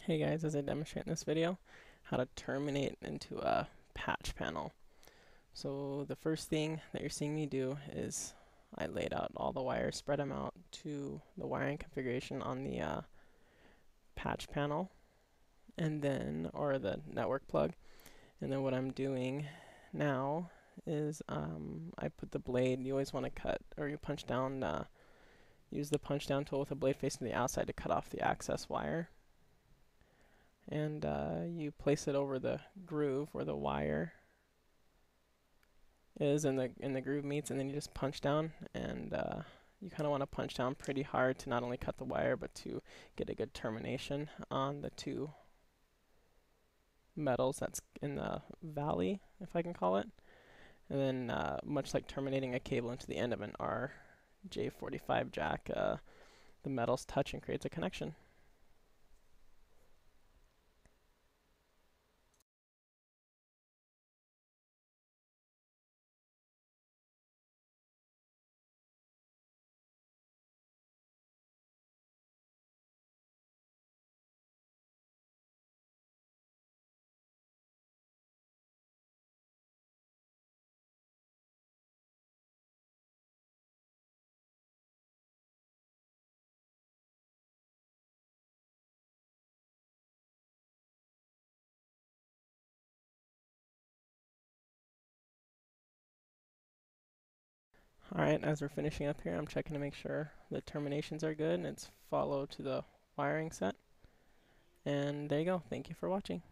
Hey guys, as I demonstrate in this video, how to terminate into a patch panel. So the first thing that you're seeing me do is I laid out all the wires, spread them out to the wiring configuration on the patch panel, and then, or the network plug. And then what I'm doing now is I put the blade, you always want to cut, or you punch down, use the punch down tool with the blade facing the outside to cut off the access wire. And you place it over the groove where the wire is and the groove meets, and then you just punch down, and you kind of want to punch down pretty hard to not only cut the wire but to get a good termination on the two metals that's in the valley, if I can call it. And then much like terminating a cable into the end of an RJ45 jack, the metals touch and creates a connection. Alright, as we're finishing up here, I'm checking to make sure the terminations are good and it's follow to the wiring set. And there you go. Thank you for watching.